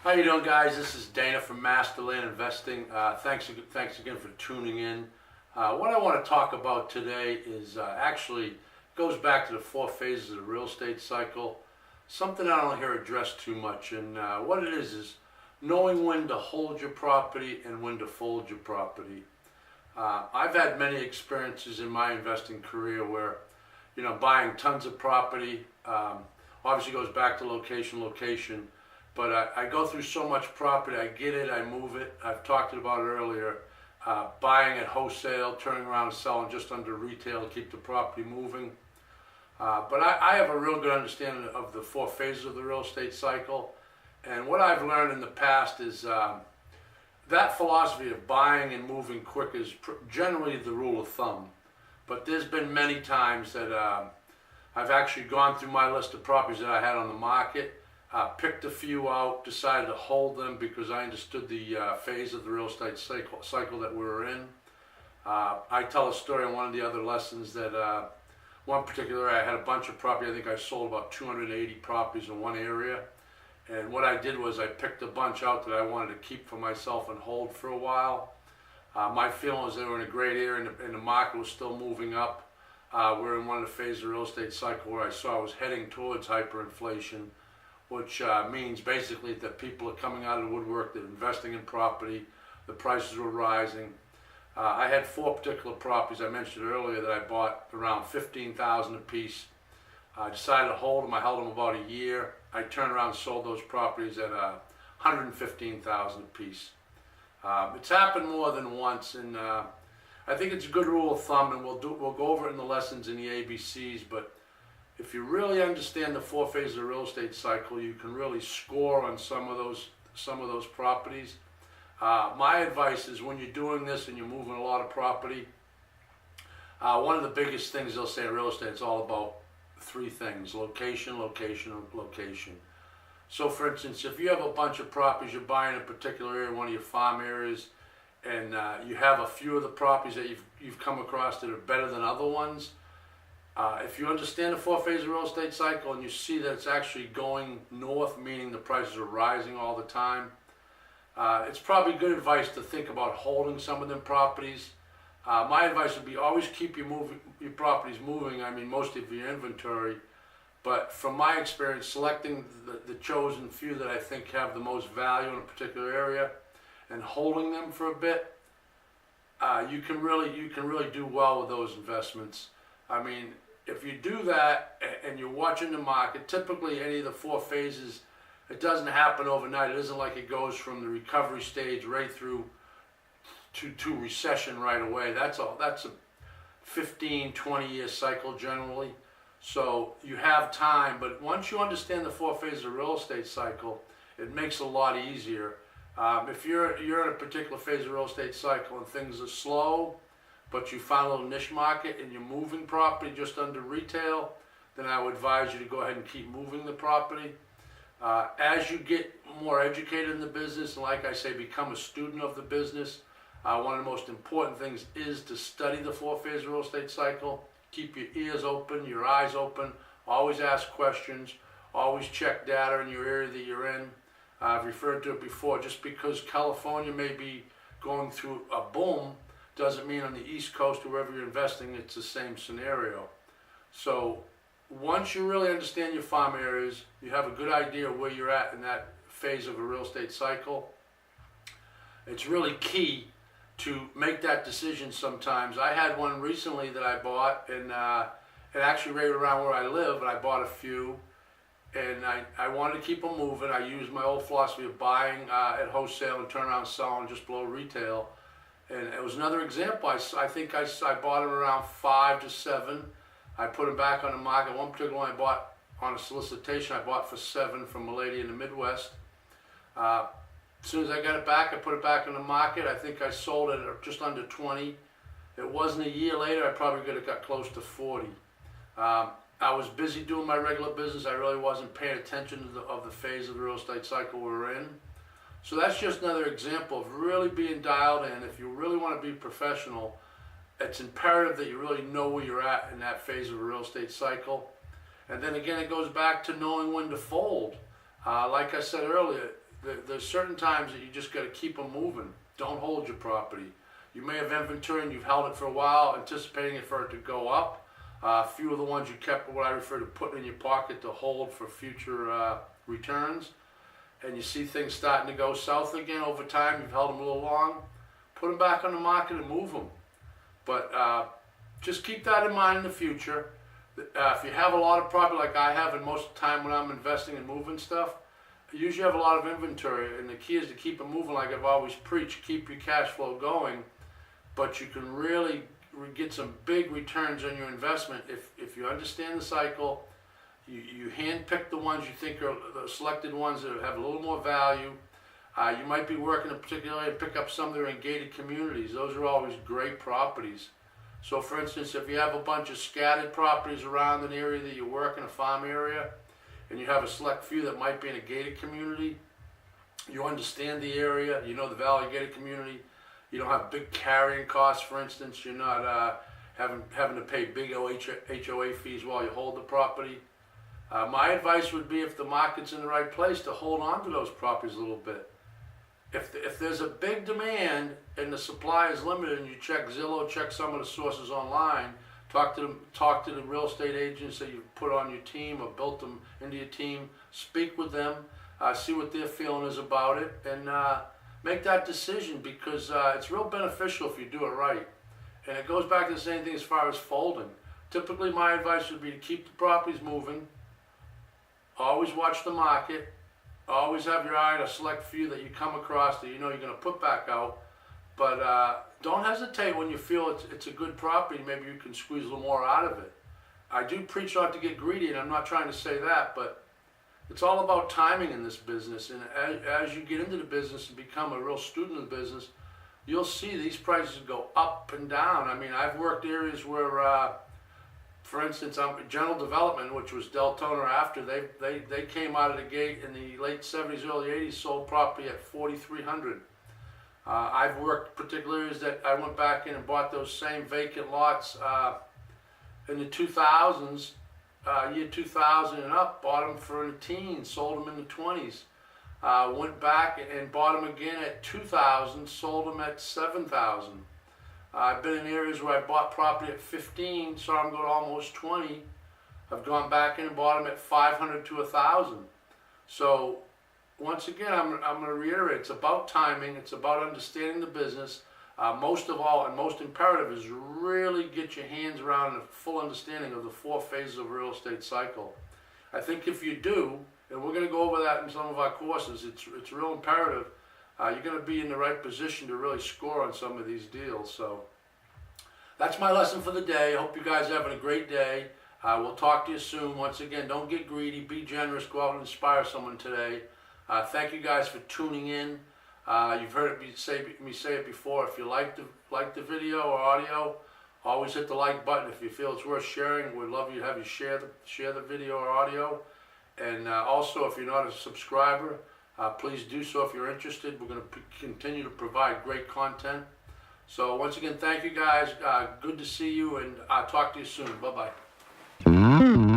How you doing, guys? This is Dana from Masterland Investing. Thanks again for tuning in. What I want to talk about today is actually goes back to the four phases of the real estate cycle. Something I don't hear addressed too much, and what it is knowing when to hold your property and when to fold your property. I've had many experiences in my investing career where, buying tons of property. Obviously goes back to location. But I go through so much property, I get it, I move it. I've talked about it earlier. Buying at wholesale, turning around and selling just under retail to keep the property moving. But I have a real good understanding of the four phases of the real estate cycle. And what I've learned in the past is that philosophy of buying and moving quick is generally the rule of thumb. But there's been many times that I've actually gone through my list of properties that I had on the market. Picked a few out, decided to hold them because I understood the phase of the real estate cycle that we were in. I tell a story on one of the other lessons that one particular area, I had a bunch of property. I think I sold about 280 properties in one area. And what I did was I picked a bunch out that I wanted to keep for myself and hold for a while. My feeling was they were in a great area and the market was still moving up. We're in one of the phases of the real estate cycle where I saw I was heading towards hyperinflation, which means basically that people are coming out of the woodwork, they're investing in property, the prices were rising. I had four particular properties I mentioned earlier that I bought around $15,000 a piece. I decided to hold them. I held them about a year. I turned around and sold those properties at $115,000 a piece. It's happened more than once, and I think it's a good rule of thumb, and we'll go over it in the lessons in the ABCs, but if you really understand the four phases of the real estate cycle, you can really score on some of those properties. My advice is when you're doing this and you're moving a lot of property, one of the biggest things they'll say in real estate, it's all about three things: location, location, and location. So for instance, if you have a bunch of properties, you're buying a particular area, one of your farm areas, and you have a few of the properties that you've come across that are better than other ones, if you understand the four phases of real estate cycle and you see that it's actually going north, meaning the prices are rising all the time, it's probably good advice to think about holding some of them properties. My advice would be always keep your properties moving. I mean, most of your inventory. But from my experience, selecting the chosen few that I think have the most value in a particular area and holding them for a bit, you can really do well with those investments. I mean, if you do that and you're watching the market, typically any of the four phases, it doesn't happen overnight. It isn't like it goes from the recovery stage right through to recession right away. That's a 15, 20-year cycle generally. So you have time, but once you understand the four phases of real estate cycle, it makes it a lot easier. If you're in a particular phase of real estate cycle and things are slow, but you found a little niche market and you're moving property just under retail, then I would advise you to go ahead and keep moving the property. As you get more educated in the business, and like I say, become a student of the business, one of the most important things is to study the four phases of real estate cycle. Keep your ears open, your eyes open, always ask questions, always check data in your area that you're in. I've referred to it before, just because California may be going through a boom, doesn't mean on the East Coast or wherever you're investing it's the same scenario. So once you really understand your farm areas, you have a good idea of where you're at in that phase of a real estate cycle. It's really key to make that decision sometimes. I had one recently that I bought, and it actually right around where I live, and I bought a few, and I wanted to keep them moving. I used my old philosophy of buying at wholesale and turn around and selling just below retail. And it was another example. I think I bought them around 5 to 7. I put them back on the market. One particular one I bought on a solicitation, I bought for 7 from a lady in the Midwest. As soon as I got it back, I put it back on the market. I think I sold it at just under 20. It wasn't a year later, I probably could have got close to 40. I was busy doing my regular business. I really wasn't paying attention to the phase of the real estate cycle we were in. So that's just another example of really being dialed in. If you really want to be professional, it's imperative that you really know where you're at in that phase of the real estate cycle. And then again, it goes back to knowing when to fold. Like I said earlier, there's certain times that you just got to keep them moving. Don't hold your property. You may have inventory and you've held it for a while, anticipating it for it to go up. A few of the ones you kept, what I refer to putting in your pocket to hold for future returns. And you see things starting to go south again over time, you've held them a little long, put them back on the market and move them. But just keep that in mind in the future. If you have a lot of property like I have, and most of the time when I'm investing and moving stuff, I usually have a lot of inventory, and the key is to keep it moving like I've always preached. Keep your cash flow going, but you can really get some big returns on your investment if you understand the cycle. You handpick the ones you think are the selected ones that have a little more value. You might be working in a particular area and pick up some that are in gated communities. Those are always great properties. So for instance, if you have a bunch of scattered properties around an area that you work in, a farm area, and you have a select few that might be in a gated community, you understand the area, you know the Valley gated community, you don't have big carrying costs, for instance, you're not having to pay big HOA fees while you hold the property. My advice would be, if the market's in the right place, to hold on to those properties a little bit. If there's a big demand and the supply is limited, and you check Zillow, check some of the sources online, talk to the real estate agents that you've put on your team or built them into your team, speak with them, see what their feeling is about it, and make that decision, because it's real beneficial if you do it right. And it goes back to the same thing as far as folding. Typically my advice would be to keep the properties moving, always watch the market, always have your eye on a select few that you come across that you know you're going to put back out. But don't hesitate when you feel it's a good property. Maybe you can squeeze a little more out of it. I do preach not to get greedy, and I'm not trying to say that, but it's all about timing in this business. And as you get into the business and become a real student of the business, you'll see these prices go up and down. I mean, I've worked areas where, for instance, General Development, which was Deltona after, they came out of the gate in the late 70s, early 80s, sold property at $4,300. I've worked particular areas that I went back in and bought those same vacant lots in the 2000s, year 2000 and up, bought them for in the teens, sold them in the 20s. Went back and bought them again at 2000, sold them at 7,000. I've been in areas where I bought property at 15, saw them go to almost 20. I've gone back in and bought them at 500 to 1,000. So once again, I'm going to reiterate, it's about timing, it's about understanding the business. Most of all, and most imperative, is really get your hands around a full understanding of the 4 phases of a real estate cycle. I think if you do, and we're going to go over that in some of our courses, it's real imperative. You're going to be in the right position to really score on some of these deals. So that's my lesson for the day. I hope you guys are having a great day. We'll talk to you soon. Once again, don't get greedy, be generous, go out and inspire someone today. Thank you guys for tuning in. You've heard me say it before. If you like the video or audio, always hit the like button. If you feel it's worth sharing, we'd love you to have you share the video or audio. And also, if you're not a subscriber, please do so if you're interested. We're going to continue to provide great content. So once again, thank you guys. Good to see you, and I'll talk to you soon. Bye-bye.